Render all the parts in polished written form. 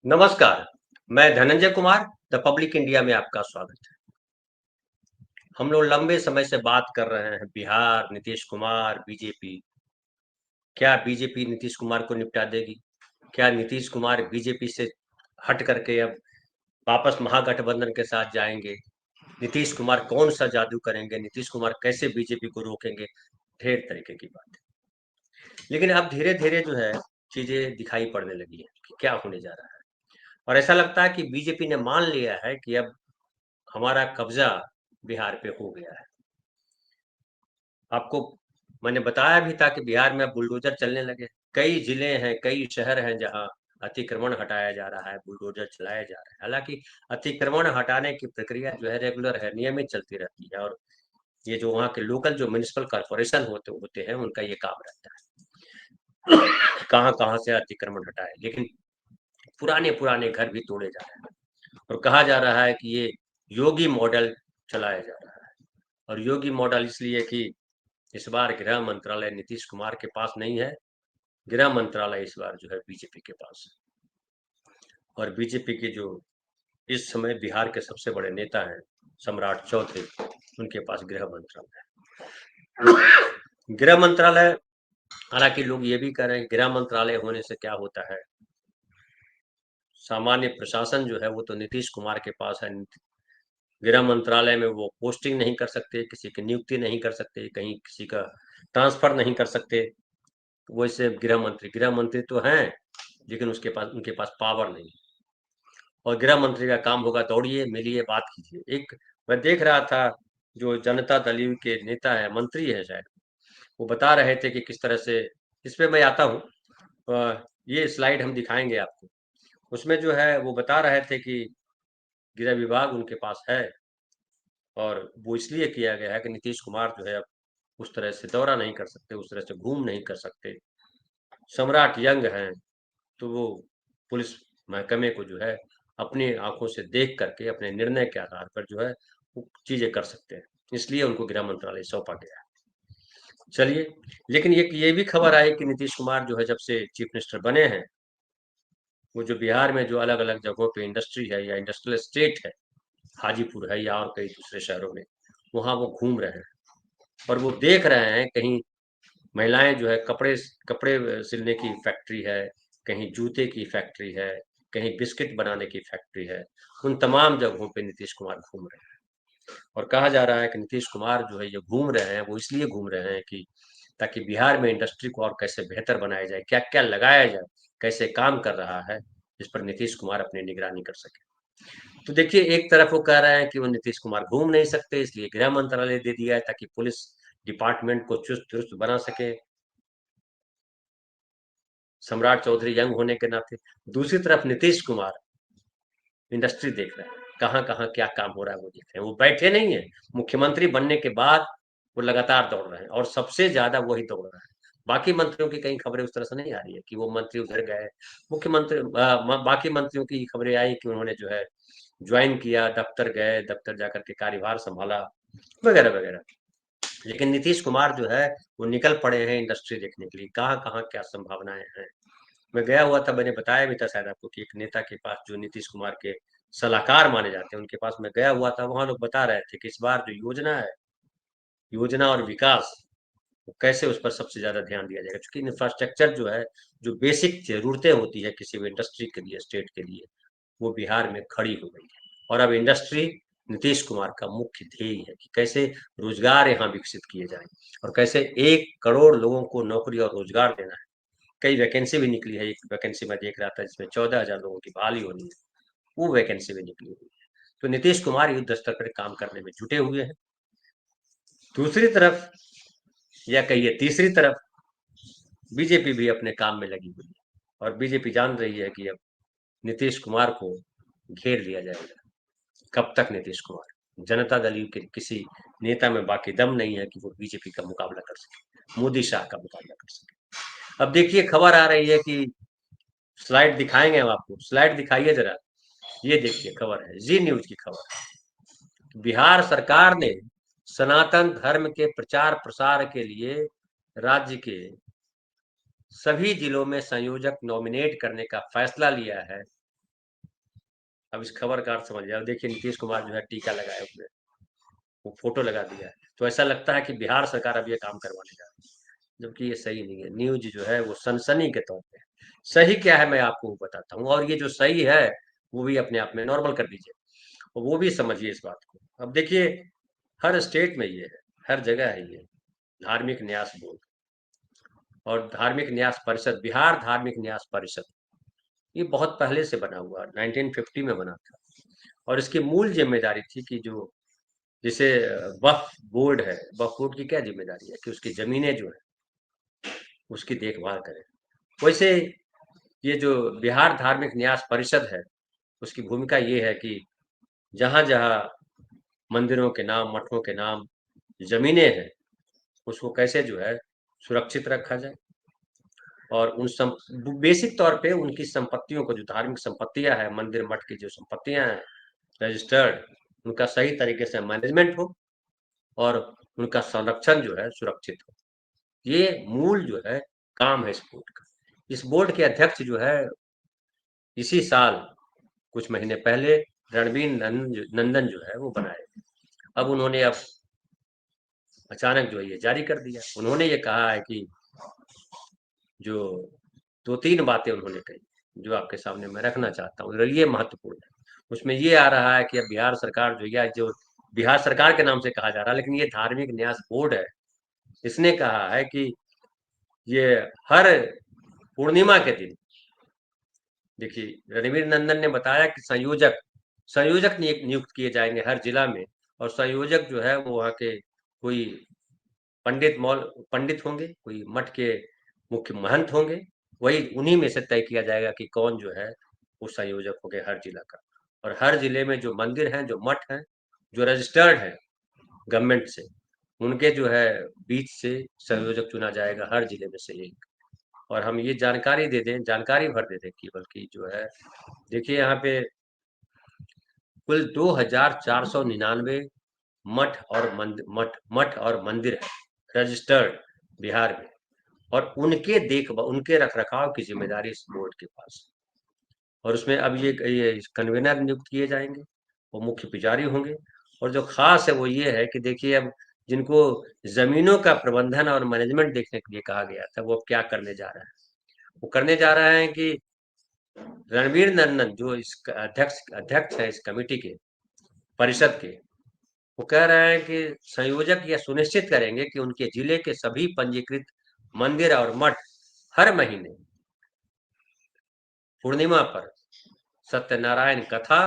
नमस्कार, मैं Dhananjay Kumar the public India में आपका स्वागत है। हम लोग लंबे समय से बात कर रहे हैं बिहार, नीतीश कुमार, बीजेपी। क्या बीजेपी नीतीश कुमार को निपटा देगी? क्या नीतीश कुमार बीजेपी से हट करके अब वापस महागठबंधन के साथ जाएंगे? नीतीश कुमार कौन सा जादू करेंगे? नीतीश कुमार कैसे बीजेपी को रोकेंगे? ढेर तरीके की बात। लेकिन अब धीरे-धीरे जो है चीजें दिखाई पड़ने लगी है कि क्या होने जा रहा है। और ऐसा लगता है कि बीजेपी ने मान लिया है कि अब हमारा कब्जा बिहार पे हो गया है। आपको मैंने बताया भी था कि बिहार में अब बुलडोजर चलने लगे। कई जिले हैं, कई शहर हैं जहां अतिक्रमण हटाया जा रहा है, बुलडोजर चलाया जा रहा है। हालांकि अतिक्रमण हटाने की प्रक्रिया जो है रेगुलर है, नियमित चलती रहती है। और ये जो वहाँ के लोकल जो म्युनिसिपल कॉर्पोरेशन होते होते हैं उनका ये काम रहता है। कहाँ कहाँ से अतिक्रमण हटाए, लेकिन पुराने पुराने घर भी तोड़े जा रहे हैं। और कहा जा रहा है कि ये योगी मॉडल चलाया जा रहा है। और योगी मॉडल इसलिए कि इस बार गृह मंत्रालय नीतीश कुमार के पास नहीं है। गृह मंत्रालय इस बार जो है बीजेपी के पास है। और बीजेपी के जो इस समय बिहार के सबसे बड़े नेता हैं, सम्राट चौधरी, उनके पास गृह मंत्रालय है। गृह मंत्रालय, हालांकि लोग ये भी कह रहे हैं गृह मंत्रालय होने से क्या होता है, सामान्य प्रशासन जो है वो तो नीतीश कुमार के पास है। गृह मंत्रालय में वो पोस्टिंग नहीं कर सकते, किसी की नियुक्ति नहीं कर सकते, कहीं किसी का ट्रांसफर नहीं कर सकते। वैसे गृह मंत्री तो हैं, लेकिन उसके पास उनके पास पावर नहीं। और गृह मंत्री का काम होगा दौड़िए, मिलिए, बात कीजिए। एक मैं देख रहा था, जो जनता दल यू के नेता है, मंत्री है शायद, वो बता रहे थे कि किस तरह से, इस पे मैं आता हूँ। ये स्लाइड हम दिखाएंगे आपको। उसमें जो है वो बता रहे थे कि गृह विभाग उनके पास है, और वो इसलिए किया गया है कि नीतीश कुमार जो है अब उस तरह से दौरा नहीं कर सकते, उस तरह से घूम नहीं कर सकते। सम्राट यंग हैं, तो वो पुलिस महकमे को जो है अपनी आंखों से देख करके अपने निर्णय के आधार पर जो है वो चीजें कर सकते हैं। इसलिए उनको गृह मंत्रालय सौंपा गया है। चलिए, लेकिन ये भी खबर आई कि नीतीश कुमार जो है जब से चीफ मिनिस्टर बने हैं, वो जो बिहार में जो अलग अलग जगहों पे इंडस्ट्री है या इंडस्ट्रियल स्टेट है, हाजीपुर है या और कई दूसरे शहरों में, वहाँ वो घूम रहे हैं। और वो देख रहे हैं कहीं महिलाएं जो है कपड़े कपड़े सिलने की फैक्ट्री है, कहीं जूते की फैक्ट्री है, कहीं बिस्किट बनाने की फैक्ट्री है। उन तमाम जगहों पे नीतीश कुमार घूम रहे हैं। और कहा जा रहा है कि नीतीश कुमार जो है ये घूम रहे हैं, वो इसलिए घूम रहे हैं कि ताकि बिहार में इंडस्ट्री को और कैसे बेहतर बनाया जाए, क्या क्या लगाया जाए, कैसे काम कर रहा है, इस पर नीतीश कुमार अपनी निगरानी कर सके। तो देखिए, एक तरफ वो कह रहे हैं कि वो नीतीश कुमार घूम नहीं सकते, इसलिए गृह मंत्रालय दे दिया है ताकि पुलिस डिपार्टमेंट को चुस्त दुरुस्त बना सके, सम्राट चौधरी यंग होने के नाते। दूसरी तरफ नीतीश कुमार इंडस्ट्री देख रहे हैं, कहाँ कहाँ क्या काम हो रहा है वो देख रहे हैं। वो बैठे नहीं है, मुख्यमंत्री बनने के बाद वो लगातार दौड़ रहे हैं, और सबसे ज्यादा वही दौड़ रहा है। बाकी मंत्रियों की कई खबरें उस तरह से नहीं आ रही है कि वो मंत्री उधर गए। मुख्यमंत्री बाकी मंत्रियों की खबरें आई कि उन्होंने जो है ज्वाइन किया, दफ्तर गए, दफ्तर जाकर के कार्यभार संभाला, वगैरह वगैरह। लेकिन नीतीश कुमार जो है वो निकल पड़े हैं इंडस्ट्री देखने के लिए, कहाँ कहाँ क्या संभावनाएं हैं। मैं गया हुआ था, मैंने बताया भी था शायद आपको कि एक नेता के पास जो नीतीश कुमार के सलाहकार माने जाते हैं, उनके पास मैं गया हुआ था। वहां लोग बता रहे थे कि इस बार जो योजना है, योजना और विकास, वो कैसे उस पर सबसे ज्यादा ध्यान दिया जाएगा, क्योंकि इंफ्रास्ट्रक्चर जो है, जो बेसिक जरूरतें होती है किसी भी इंडस्ट्री के लिए, स्टेट के लिए, वो बिहार में खड़ी हो गई है। और अब इंडस्ट्री नीतीश कुमार का मुख्य ध्येय है कि कैसे रोजगार यहाँ विकसित किए जाएं, और कैसे 1 करोड़ लोगों को नौकरी और रोजगार देना है। कई वैकेंसी भी निकली है, एक वैकेंसी मैं देख रहा था जिसमें 14,000 लोगों की बहाली होनी है, वो वैकेंसी भी निकली हुई है। तो नीतीश कुमार युद्ध स्तर पर काम करने में जुटे हुए हैं। दूसरी तरफ, या कहिए तीसरी तरफ, बीजेपी भी अपने काम में लगी हुई है। और बीजेपी जान रही है कि अब नीतीश कुमार को घेर लिया जाएगा। कब तक नीतीश कुमार, जनता दल यू के किसी नेता में बाकी दम नहीं है कि वो बीजेपी का मुकाबला कर सके, मोदी शाह का मुकाबला कर सके। अब देखिए, खबर आ रही है कि स्लाइड दिखाएंगे हम आपको, स्लाइड दिखाइए जरा। ये देखिए, खबर है, जी न्यूज की खबर है। बिहार सरकार ने सनातन धर्म के प्रचार प्रसार के लिए राज्य के सभी जिलों में संयोजक नॉमिनेट करने का फैसला लिया है। अब इस खबर का अर्थ समझिए। अब देखिए नीतीश कुमार जो है टीका लगाए हुए हैं, वो फोटो लगा दिया है, तो ऐसा लगता है कि बिहार सरकार अब ये काम करवाने जा रही है, जबकि ये सही नहीं है। न्यूज जो है वो सनसनी के तौर पे है। सही क्या है मैं आपको बताता हूँ, और ये जो सही है वो भी अपने आप में नॉर्मल कर दीजिए, और वो भी समझिए इस बात को। अब देखिए हर स्टेट में ये है, हर जगह है ये धार्मिक न्यास बोर्ड और धार्मिक न्यास परिषद, बिहार धार्मिक न्यास परिषद। ये बहुत पहले से बना हुआ, 1950 में बना था, और इसकी मूल जिम्मेदारी थी कि जो जैसे वक्फ बोर्ड है, वक्फ बोर्ड की क्या जिम्मेदारी है कि उसकी जमीनें जो है उसकी देखभाल करें। वैसे ये जो बिहार धार्मिक न्यास परिषद है, उसकी भूमिका ये है कि जहाँ जहाँ मंदिरों के नाम, मठों के नाम जमीनें हैं, उसको कैसे जो है सुरक्षित रखा जाए, और उन सम बेसिक तौर पे उनकी संपत्तियों को, जो धार्मिक संपत्तियां हैं, मंदिर मठ की जो संपत्तियां हैं रजिस्टर्ड, उनका सही तरीके से मैनेजमेंट हो और उनका संरक्षण जो है सुरक्षित हो। ये मूल जो है काम है इस बोर्ड का। इस बोर्ड के अध्यक्ष जो है इसी साल कुछ महीने पहले रणबीर नंदन जो है वो बनाए। अब उन्होंने अब अचानक जो है ये जारी कर दिया। उन्होंने ये कहा है कि जो 2-3 बातें उन्होंने कही जो आपके सामने मैं रखना चाहता हूँ, और ये महत्वपूर्ण है। उसमें ये आ रहा है कि अब बिहार सरकार जो, या जो बिहार सरकार के नाम से कहा जा रहा है, लेकिन ये धार्मिक न्यास बोर्ड है, इसने कहा है कि ये हर पूर्णिमा के दिन, देखिए रणवीर नंदन ने बताया कि संयोजक संयोजक नियुक्त किए जाएंगे हर जिला में, और संयोजक जो है वो वहाँ के कोई पंडित होंगे, कोई मठ के मुख्य महंत होंगे, वही उन्हीं में से तय किया जाएगा कि कौन जो है वो संयोजक होंगे हर जिला का। और हर जिले में जो मंदिर हैं, जो मठ हैं, जो रजिस्टर्ड हैं गवर्नमेंट से, उनके जो है बीच से संयोजक चुना जाएगा हर जिले में से एक। और हम ये जानकारी दे दें, जानकारी भर दे दें केवल कि जो है देखिए यहाँ पे कुल 2499 मठ और मंदिर है रजिस्टर्ड बिहार में, और उनके रख रखाव की जिम्मेदारी इस बोर्ड के पास है। और उसमें अब ये कन्वेनर नियुक्त किए जाएंगे, वो मुख्य पुजारी होंगे। और जो खास है वो ये है कि देखिए अब जिनको जमीनों का प्रबंधन और मैनेजमेंट देखने के लिए कहा गया था, वो अब क्या करने जा रहा है, वो करने जा रहा है कि रणवीर नंदन जो इस अध्यक्ष अध्यक्ष है इस कमेटी के, परिषद के, वो कह रहे हैं कि संयोजक यह सुनिश्चित करेंगे कि उनके जिले के सभी पंजीकृत मंदिर और मठ हर महीने पूर्णिमा पर सत्यनारायण कथा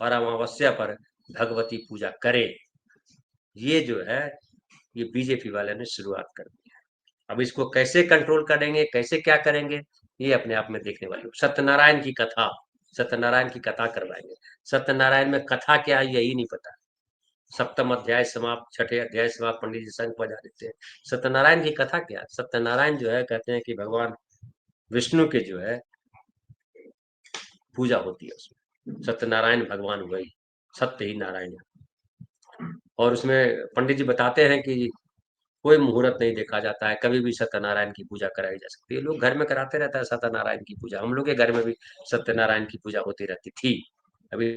और अमावस्या पर भगवती पूजा करे। ये जो है ये बीजेपी वाले ने शुरुआत कर दी है। अब इसको कैसे कंट्रोल करेंगे, कैसे क्या करेंगे, ये अपने आप में देखने वाली। सत्यनारायण की कथा करवाएंगे। सत्यनारायण में कथा क्या है यही नहीं पता। सप्तम अध्याय समाप्त, छठे अध्याय समाप्त, पंडित जी शंख बजा देते हैं। सत्यनारायण की कथा क्या है? सत्यनारायण जो है कहते हैं कि भगवान विष्णु के जो है पूजा होती है उसमें। सत्यनारायण भगवान वही, सत्य ही नारायण है। और उसमें पंडित जी बताते हैं कि कोई मुहूर्त नहीं देखा जाता है, कभी भी सत्यनारायण की पूजा कराई जा सकती है। लोग घर में कराते रहता है सत्यनारायण की पूजा। हम लोग के घर में भी सत्यनारायण की पूजा होती रहती थी। अभी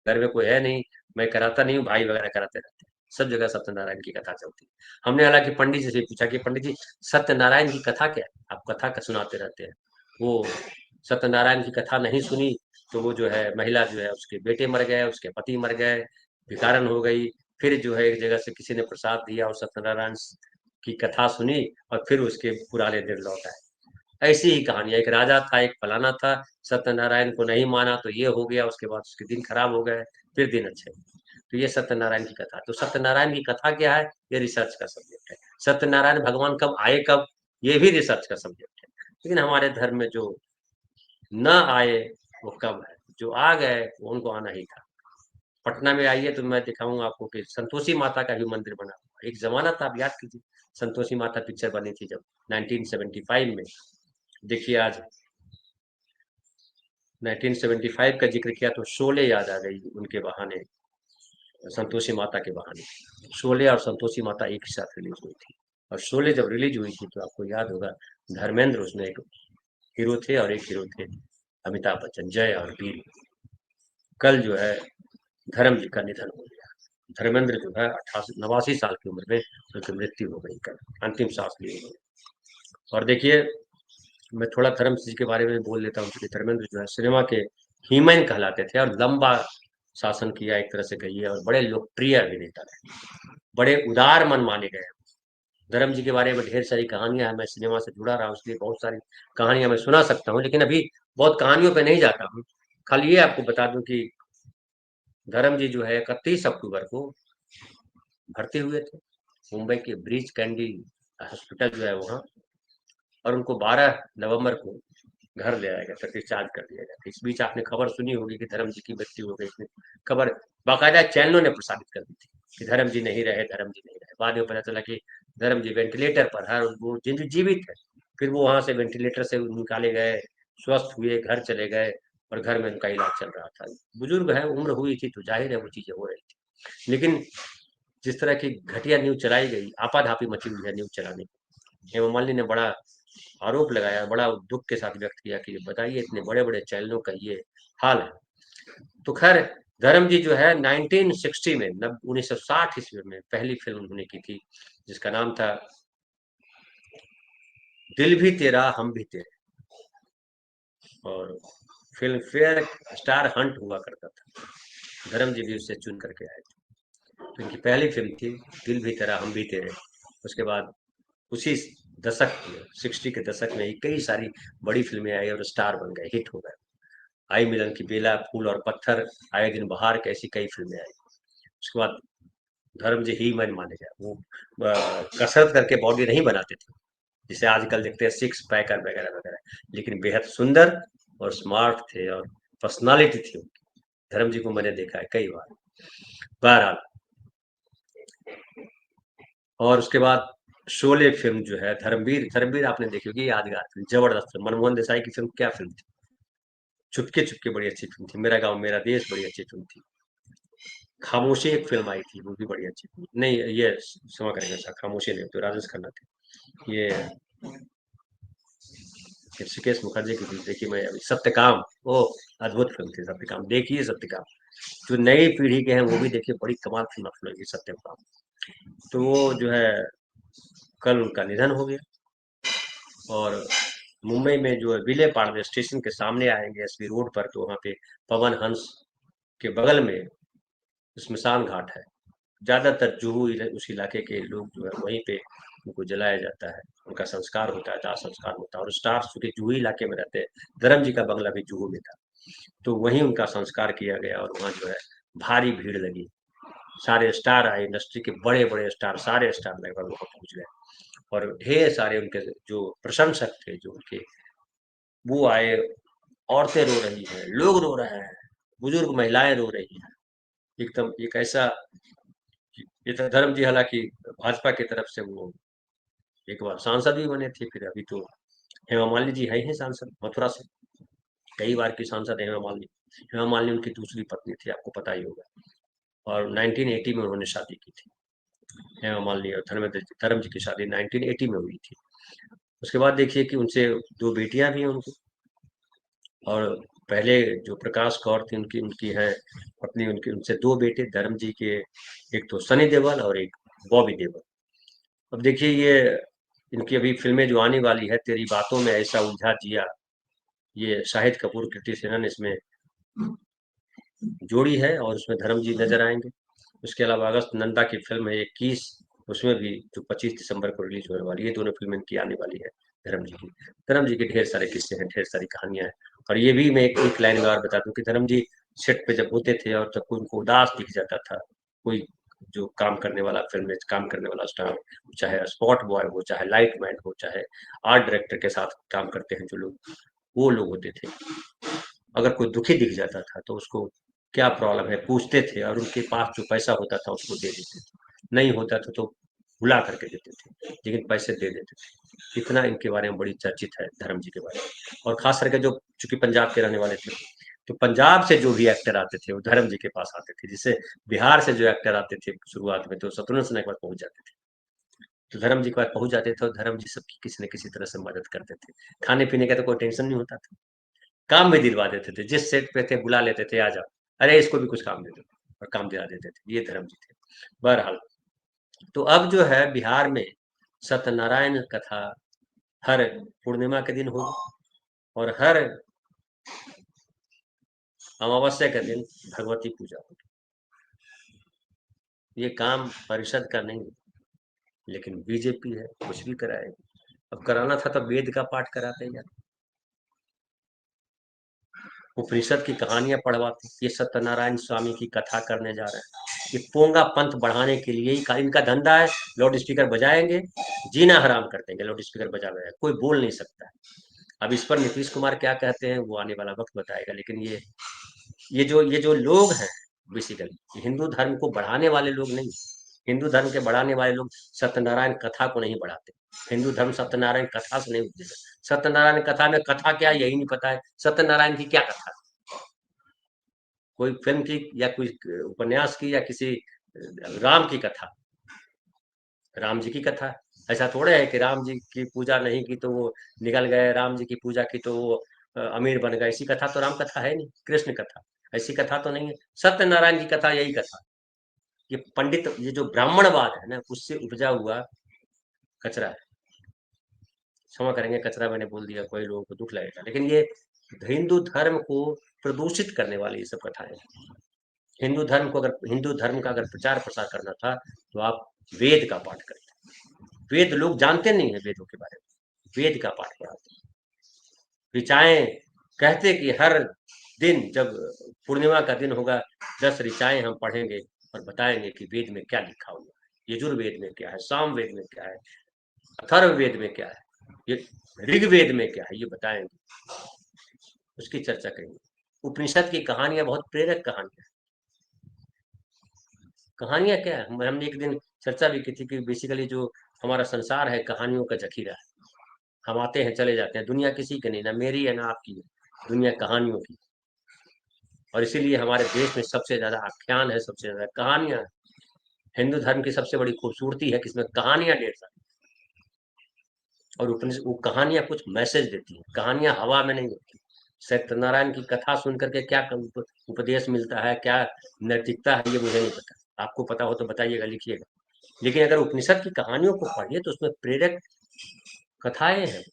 घर में कोई है नहीं, मैं कराता नहीं हूँ, भाई वगैरह कराते रहते हैं। सब जगह सत्यनारायण की कथा चलती है। हमने हालांकि पंडित जी से पूछा कि पंडित जी सत्यनारायण की कथा क्या है, आप कथा का सुनाते रहते हैं। वो सत्यनारायण की कथा नहीं सुनी तो वो जो है महिला जो है उसके बेटे मर गए, उसके पति मर गए, भिखारन हो गई। फिर जो है एक जगह से किसी ने प्रसाद दिया और सत्यनारायण की कथा सुनी, और फिर उसके पुराने दिन लौट आए। ऐसी ही कहानी, एक राजा था, एक फलाना था, सत्यनारायण को नहीं माना तो ये हो गया, उसके बाद उसके दिन खराब हो गए, फिर दिन अच्छे। तो ये सत्यनारायण की कथा। तो सत्यनारायण की कथा क्या है, ये रिसर्च का सब्जेक्ट है। सत्यनारायण भगवान कब आए, कब, ये भी रिसर्च का सब्जेक्ट है। लेकिन हमारे धर्म में जो न आए वो कब है, जो आ गए वो उनको आना ही था। पटना में आइए तो मैं दिखाऊंगा आपको कि संतोषी माता का भी मंदिर बना हुआ। एक जमाना था, आप याद कीजिए, संतोषी माता पिक्चर बनी थी जब 1975 में। देखिए आज 1975 का जिक्र किया तो शोले याद आ गई उनके बहाने, संतोषी माता के बहाने। शोले और संतोषी माता एक ही साथ रिलीज हुई थी। और शोले जब रिलीज हुई थी तो आपको याद होगा धर्मेंद्र उसमें एक हीरो थे, और एक हीरो थे अमिताभ बच्चन, जय और वीर। कल जो है धर्म जी का निधन हो गया। धर्मेंद्र जो है 88 89 साल की उम्र में उनकी मृत्यु हो गई कल, अंतिम सांस ली उन्होंने। और देखिए, मैं थोड़ा धर्म जी के बारे में बोल लेता हूँ कि धर्मेंद्र जो है सिनेमा के हीमैन कहलाते थे और लंबा शासन किया एक तरह से कहिए, और बड़े लोकप्रिय अभिनेता रहे, बड़े उदार मन माने गए। धर्म जी के बारे में ढेर सारी कहानियां हैं, मैं सिनेमा से जुड़ा रहा हूँ इसलिए बहुत सारी कहानियां मैं सुना सकता हूँ, लेकिन अभी बहुत कहानियों पे नहीं जाता हूँ। खाली ये आपको बता दूं कि धर्म जी जो है 31 अक्टूबर को भर्ती हुए थे मुंबई के ब्रीच कैंडी हॉस्पिटल जो है वहाँ, और उनको 12 नवंबर को घर ले आया गया था, डिस्चार्ज कर दिया गया था। इस बीच आपने खबर सुनी होगी कि धर्म जी की मृत्यु हो गई। इसमें खबर बाकायदा चैनलों ने प्रसारित कर दी थी कि धर्म जी नहीं रहे, धर्म जी नहीं रहे। बाद में पता चला कि धर्म जी वेंटिलेटर पर है, और वो जिन जीवित है। फिर वो वहां से वेंटिलेटर से निकाले गए, स्वस्थ हुए, घर चले गए, और घर में उनका इलाज चल रहा था। बुजुर्ग है, उम्र हुई थी तो जाहिर है वो चीजें हो रही थी, लेकिन जिस तरह की घटिया न्यूज चलाई गई, आपाधापी मची हुई है न्यूज चलाने की। हेमा मालिनी ने बड़ा आरोप लगाया, बड़ा दुख के साथ व्यक्त किया कि बताइए इतने बड़े बड़े चैनलों का ये हाल है। तो खैर, धर्म जी जो है 1960 में 1960 ईस्वी में पहली फिल्म उन्होंने की थी, जिसका नाम था दिल भी तेरा हम भी तेरे, और फिल्म फेयर स्टार हंट हुआ करता था। धर्म जी भी उससे चुन करके आए थे। तो इनकी पहली फिल्म थी दिल भी तेरा हम भी तेरे। उसके बाद उसी दशक में 60 के दशक में ही कई सारी बड़ी फिल्में आई और स्टार बन गए, हिट हो गए। आई मिलन की बेला, फूल और पत्थर, आए दिन बहार, कैसी कई फिल्में आई। उसके बाद धर्म जी ही मैन माने गए। वो कसरत करके बॉडी नहीं बनाते थे जिसे आजकल देखते हैं सिक्स पैकर वगैरह वगैरह, लेकिन बेहद सुंदर और स्मार्ट थे, और पर्सनालिटी थी उनकी। धर्म जी को मैंने देखा है कई बार। बहरहाल, और उसके बाद शोले फिल्म जो है, धर्मवीर, धर्मवीर आपने देखी होगी, यादगार फिल्म, जबरदस्त फिल्म, मनमोहन देसाई की फिल्म, क्या फिल्म थी। चुपके चुपके बड़ी अच्छी फिल्म थी। मेरा गांव मेरा देश बड़ी अच्छी फिल्म थी। खामोशी एक फिल्म आई थी, वो भी बड़ी अच्छी थी। नहीं, ये क्षमा करेंगे सर, खामोशी नहीं, तो राजेश खन्ना थे ये। ऋषिकेश मुखर्जी की फिल्म देखी मैं अभी, सत्यकाम। ओ, अद्भुत फिल्म थी सत्यकाम, देखिए सत्यकाम। जो नई पीढ़ी के हैं वो भी देखिए, बड़ी कमाल फिल्म आपको लगेगी सत्यकाम। तो वो जो है कल उनका निधन हो गया। और मुंबई में जो है विले पार्ले स्टेशन के सामने आएंगे एसपी रोड पर, तो वहाँ पे पवन हंस के बगल में श्मशान घाट है। ज्यादातर जुहू उस इलाके के लोग जो है वहीं पे उनको जलाया जाता है, उनका संस्कार होता है, दाह संस्कार होता है। और स्टार चूंकि जुहू इलाके में रहते हैं, धर्म जी का बंगला भी जुहू में था, तो वहीं उनका संस्कार किया गया। और वहाँ जो है भारी भीड़ लगी, सारे स्टार आए, इंडस्ट्री के बड़े बड़े स्टार, सारे स्टार लगभग वहाँ पहुंच गए। और ढेर सारे उनके जो प्रशंसक थे, जो उनके, वो आए। औरतें रो रही हैं, लोग रो रहे हैं, बुजुर्ग महिलाएं रो रही हैं। एकदम एक ऐसा, ये तो धर्म जी हालांकि भाजपा की तरफ से वो एक बार सांसद भी बने थे, फिर अभी तो हेमा मालिनी जी है ही सांसद मथुरा से, कई बार की सांसद है हेमा मालिनी। हेमा मालिनी उनकी दूसरी पत्नी थी, आपको पता ही होगा। और 1980 में उन्होंने शादी की थी, हेमा मालिनी और धर्म जी की शादी 1980 में हुई थी। उसके बाद देखिए कि उनसे दो बेटियां भी हैं उनकी। और पहले जो प्रकाश कौर थी उनकी उनकी है पत्नी, उनकी उनसे दो बेटे धर्म जी के, एक तो सनी देओल और एक बॉबी देओल। अब देखिए ये इनकी अभी फिल्में जो आने वाली है, तेरी बातों में ऐसा उलझा जिया, ये शाहिद कपूर कृति सेनन इसमें जोड़ी है, और उसमें धर्म जी नजर आएंगे। उसके अलावा अगस्त नंदा की फिल्म है 21, उसमें भी जो 25 दिसंबर को रिलीज होने वाली है, ये दोनों फिल्में इनकी आने वाली है धर्म जी की। धर्म जी के ढेर सारे किस्से हैं, ढेर सारी कहानियां हैं। और ये भी मैं एक लाइन में और बता दूं कि धर्म जी सेट पे जब होते थे और जब कोई उनको उदास दिख जाता था, कोई जो काम करने वाला, फिल्म में काम करने वाला स्टार, चाहे स्पॉट बॉय हो, चाहे लाइट मैन हो, चाहे आर्ट डायरेक्टर के साथ काम करते हैं जो लोग, वो लोग होते थे, अगर कोई दुखी दिख जाता था तो उसको क्या प्रॉब्लम है पूछते थे, और उनके पास जो पैसा होता था उसको दे देते थे। नहीं होता था तो भुला करके देते थे, लेकिन पैसे दे देते थे। इतना इनके बारे में बड़ी चर्चित है धर्म जी के बारे में। और खास करके जो चूंकि पंजाब के रहने वाले थे, तो पंजाब से जो भी एक्टर आते थे वो धर्म जी के पास आते थे। जिससे बिहार से जो एक्टर आते थे शुरुआत में, तो शत्रुघ्न सिन्हा के पास पहुंच जाते थे। तो धर्म जी के पास पहुंच जाते थे, और धर्म जी सबकी किसी न किसी तरह से मदद करते थे। खाने पीने का तो कोई टेंशन नहीं होता था, काम भी दिलवा देते थे, जिस सेट पे थे बुला लेते थे, आ जाओ अरे इसको भी कुछ काम दे दो, और काम दिला देते थे, ये धर्म जी थे। बहरहाल, तो अब जो है बिहार में सत्यनारायण कथा हर पूर्णिमा के दिन होगी, और हर अमावस्या के दिन भगवती पूजा होगी। ये काम परिषद का नहीं है, लेकिन बीजेपी है, कुछ भी कराएगी। अब कराना था तो वेद का पाठ कराते यार, उपनिषद की कहानियां पढ़वाते। ये सत्यनारायण स्वामी की कथा करने जा रहे हैं, ये पोंगा पंथ बढ़ाने के लिए ही इनका धंधा है। लाउड स्पीकर बजाएंगे, जीना हराम कर देंगे, लाउड स्पीकर बजा बजा कोई बोल नहीं सकता है। अब इस पर नीतीश कुमार क्या कहते हैं वो आने वाला वक्त बताएगा। लेकिन ये जो लोग हैं, बेसिकली हिंदू धर्म को बढ़ाने वाले लोग नहीं। हिंदू धर्म के बढ़ाने वाले लोग सत्यनारायण कथा को नहीं बढ़ाते। हिंदू धर्म सत्यनारायण कथा से नहीं उठेगा। सत्यनारायण कथा में कथा क्या है यही नहीं पता है, सत्यनारायण की क्या कथा है? कोई फिल्म की या कोई उपन्यास की या किसी राम की कथा, राम जी की कथा है। ऐसा थोड़े है कि राम जी की पूजा नहीं की तो वो निकल गए, राम जी की पूजा की तो वो अमीर बन गए। ऐसी कथा तो राम कथा है नहीं, कृष्ण कथा ऐसी कथा तो नहीं है। सत्यनारायण की कथा यही कथा। ये पंडित, ये जो ब्राह्मणवाद है ना, उससे उपजा हुआ कचरा है। क्षमा करेंगे, कचरा मैंने बोल दिया, कोई लोगों को दुख लगेगा, लेकिन ये हिंदू धर्म को प्रदूषित करने वाली ये सब कथाएं हैं। हिंदू धर्म का अगर प्रचार प्रसार करना था तो आप वेद का पाठ करते। वेद लोग जानते नहीं है, वेदों के बारे में, वेद का पाठ पढ़ाते। ऋचाएं कहते कि हर दिन जब पूर्णिमा का दिन होगा 10 ऋचाएं हम पढ़ेंगे और बताएंगे कि वेद में क्या लिखा हुआ है, यजुर्वेद में क्या है, सामवेद में क्या है, अथर्ववेद में क्या है, ये ऋग्वेद में क्या है, ये बताएंगे, उसकी चर्चा करेंगे। उपनिषद की कहानियां बहुत प्रेरक कहानियां। कहानियां क्या है, हमने एक दिन चर्चा भी की थी कि बेसिकली जो हमारा संसार है कहानियों का जखीरा है। हम आते हैं चले जाते हैं, दुनिया किसी की नहीं, ना मेरी है ना आपकी है, दुनिया कहानियों की। और इसीलिए हमारे देश में सबसे ज्यादा आख्यान है, सबसे ज्यादा कहानियां हैं। हिंदू धर्म की सबसे बड़ी खूबसूरती है कि इसमें कहानियां ढेर सारी, और उपनिषद वो कहानियां कुछ मैसेज देती हैं, कहानियां हवा में नहीं होती। सत्यनारायण की कथा सुन करके क्या उपदेश मिलता है, क्या नैतिकता है, ये मुझे नहीं पता। आपको पता हो तो बताइएगा, लिखिएगा। लेकिन अगर उपनिषद की कहानियों को पढ़िए तो उसमें प्रेरक कथाएं हैं,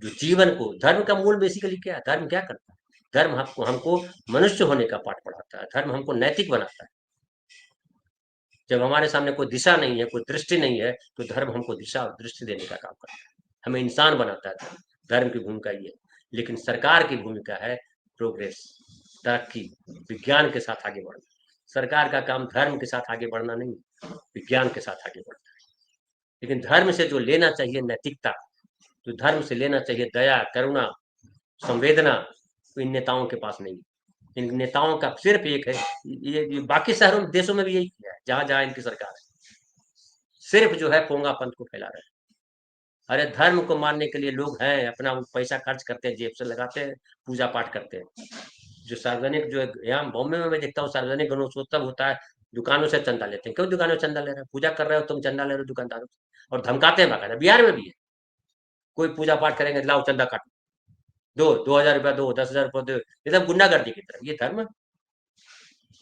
जो जीवन को, धर्म का मूल बेसिकली क्या है, धर्म क्या करता है? धर्म हमको हमको मनुष्य होने का पाठ पढ़ाता है, धर्म हमको नैतिक बनाता है। जब हमारे सामने कोई दिशा नहीं है, कोई दृष्टि नहीं है, तो धर्म हमको दिशा और दृष्टि देने का काम करता है, हमें इंसान बनाता है। धर्म धर्म की भूमिका ये है। लेकिन सरकार की भूमिका है प्रोग्रेस, तरक्की, विज्ञान के साथ आगे बढ़ना। सरकार का काम धर्म के साथ आगे बढ़ना नहीं, विज्ञान के साथ आगे बढ़ना है। लेकिन धर्म से जो लेना चाहिए नैतिकता, जो धर्म से लेना चाहिए दया, करुणा, संवेदना, तो इन नेताओं के पास नहीं। इन नेताओं का सिर्फ एक है, ये बाकी शहरों देशों में भी यही किया है, जहां जहां इनकी सरकार है, सिर्फ जो है पोंगा पंथ को फैला रहे हैं। अरे धर्म को मानने के लिए लोग हैं, अपना वो पैसा खर्च करते हैं, जेब से लगाते हैं, पूजा पाठ करते हैं। जो सार्वजनिक, जो यहाँ बॉम्बे में मैं देखता हूँ सार्वजनिक गणेशोत्सव होता है, दुकानों से चंदा लेते हैं। क्यों दुकानों से चंदा ले रहे हैं? पूजा कर रहे हो तुम, चंदा ले रहे हो दुकानदारों से, और धमकाते हैं बाकायदा। बिहार में भी है, कोई पूजा पाठ करेंगे, लाओ चंदा काटो, दो 2,000 रुपया दो, 10,000 रुपया दो, एकदम गुंडागर्दी की तरह। ये धर्म है?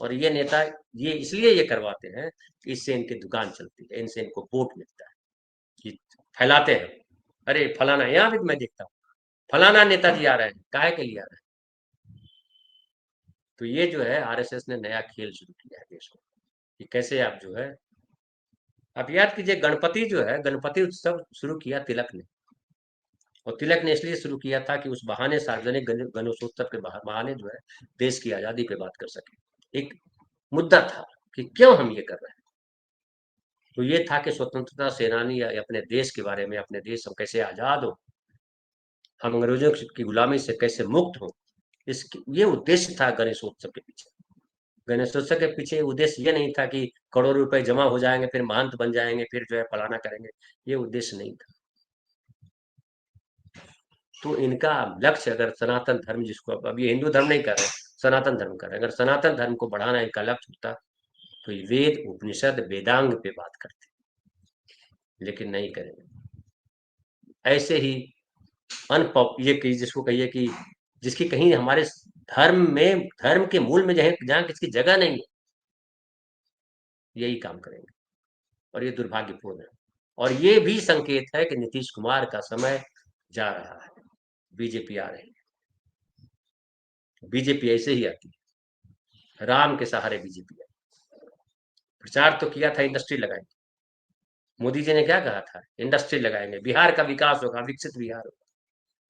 और ये नेता ये इसलिए ये करवाते हैं कि इससे इनकी दुकान चलती है, इनसे इनको वोट मिलता है, कि फैलाते हैं। अरे फलाना, यहाँ भी मैं देखता हूँ फलाना नेताजी आ रहे हैं, काहे के लिए आ रहे हैं? तो ये जो है आरएसएस ने नया खेल शुरू किया है देश में, कि कैसे आप जो है, आप याद कीजिए गणपति जो है, गणपति उत्सव शुरू किया तिलक ने। और तिलक ने इसलिए शुरू किया था कि उस बहाने, सार्वजनिक गणेशोत्सव के बहाने जो है देश की आजादी पे बात कर सके। एक मुद्दा था कि क्यों हम ये कर रहे हैं। तो ये था कि स्वतंत्रता सेनानी या अपने देश के बारे में, अपने देश हम कैसे आजाद हो, हम अंग्रेजों की गुलामी से कैसे मुक्त हो, इस ये उद्देश्य था गणेशोत्सव के पीछे। गणेशोत्सव के पीछे उद्देश्य ये नहीं था कि करोड़ों रुपए जमा हो जाएंगे, फिर महंत बन जाएंगे, फिर जो है फलाना करेंगे, ये उद्देश्य नहीं था। तो इनका लक्ष्य, अगर सनातन धर्म, जिसको अब ये हिंदू धर्म नहीं कर रहे, सनातन धर्म कर रहे, अगर सनातन धर्म को बढ़ाना इनका लक्ष्य होता तो ये वेद उपनिषद वेदांग पे बात करते, लेकिन नहीं करेंगे। ऐसे ही अनपॉप ये कि जिसको कहिए कि जिसकी कहीं हमारे धर्म के मूल में जहां किसकी जगह नहीं है, यही काम करेंगे। और ये दुर्भाग्यपूर्ण है। और ये भी संकेत है कि नीतीश कुमार का समय जा रहा है, बीजेपी आ रही है। बीजेपी ऐसे ही आती है, राम के सहारे बीजेपी आई। प्रचार तो किया था इंडस्ट्री लगाएंगे, मोदी जी ने क्या कहा था, इंडस्ट्री लगाएंगे, बिहार का विकास होगा, विकसित बिहार होगा।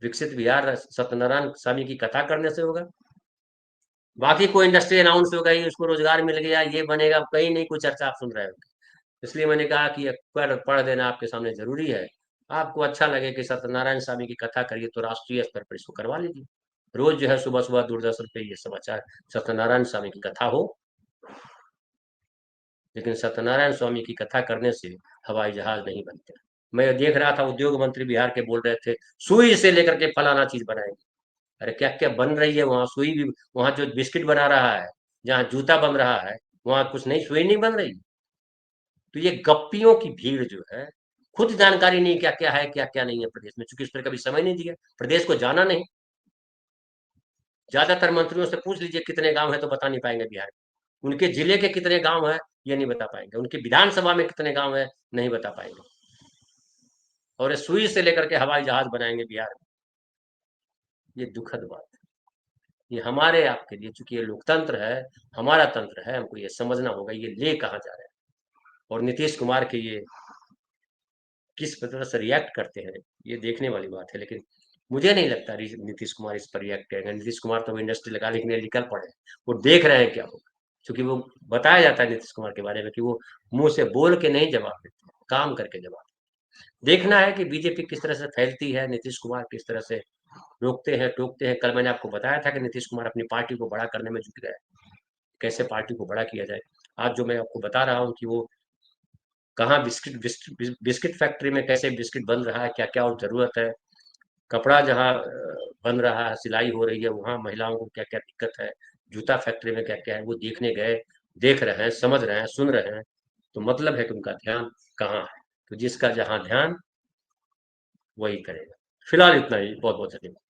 विकसित बिहार सत्यनारायण स्वामी की कथा करने से होगा। बाकी कोई इंडस्ट्री अनाउंस हो गई, उसको रोजगार मिल गया, ये बनेगा, कहीं नहीं कोई चर्चा आप सुन रहे हो। इसलिए मैंने कहा कि पढ़ देना आपके सामने जरूरी है। आपको अच्छा लगे कि सत्यनारायण स्वामी की कथा करिए तो राष्ट्रीय स्तर पर इसको करवा लीजिए। रोज जो है सुबह सुबह दूरदर्शन पे ये समाचार सत्यनारायण स्वामी की कथा हो। लेकिन सत्यनारायण स्वामी की कथा करने से हवाई जहाज नहीं बनते। मैं देख रहा था उद्योग मंत्री बिहार के बोल रहे थे सुई से लेकर के फलाना चीज बनाएंगे। अरे क्या क्या बन रही है वहां, सुई भी, वहां जो बिस्किट बना रहा है, जहाँ जूता बन रहा है, वहां कुछ नहीं, सुई नहीं बन रही। तो ये गप्पियों की भीड़ जो है, खुद जानकारी नहीं क्या क्या है क्या क्या नहीं है प्रदेश में, चूंकि उस पर कभी समय नहीं दिया, प्रदेश को जाना नहीं। ज्यादातर मंत्रियों से पूछ लीजिए कितने गांव है तो बता नहीं पाएंगे बिहार में, उनके जिले के कितने गांव है ये नहीं बता पाएंगे, उनकी विधानसभा में कितने गांव है नहीं बता पाएंगे। और ये सुई से लेकर के हवाई जहाज बनाएंगे बिहार में, ये दुखद बात है। ये हमारे आपके लिए, चूंकि ये लोकतंत्र है, हमारा तंत्र है, हमको ये समझना होगा ये ले कहाँ जा रहे हैं। और नीतीश कुमार के ये किस तरह से रिएक्ट करते हैं, ये देखने वाली बात है। लेकिन मुझे नहीं लगता नीतीश कुमार इस पर रिएक्ट करेंगे। नीतीश कुमार तो वो इंडस्ट्री लगाने के लिए निकल पड़े हैं, वो देख रहे हैं क्या होगा। क्योंकि वो बताया जाता है नीतीश कुमार के बारे में कि वो मुंह से बोल के नहीं जवाब देते, काम करके जवाब। देखना है कि बीजेपी किस तरह से फैलती है, नीतीश कुमार किस तरह से रोकते हैं टोकते हैं। कल मैंने आपको बताया था कि नीतीश कुमार अपनी पार्टी को बड़ा करने में जुट गए, कैसे पार्टी को बड़ा किया जाए। आज जो मैं आपको बता रहा हूँ कि वो कहाँ बिस्किट बिस्किट बिस्किट फैक्ट्री में कैसे बिस्किट बन रहा है, क्या क्या और जरूरत है, कपड़ा जहाँ बन रहा है, सिलाई हो रही है, वहाँ महिलाओं को क्या क्या दिक्कत है, जूता फैक्ट्री में क्या क्या है, वो देखने गए, देख रहे हैं, समझ रहे हैं, सुन रहे हैं। तो मतलब है कि उनका ध्यान कहाँ है। तो जिसका जहाँ ध्यान वही करेगा। फिलहाल इतना ही, बहुत बहुत धन्यवाद।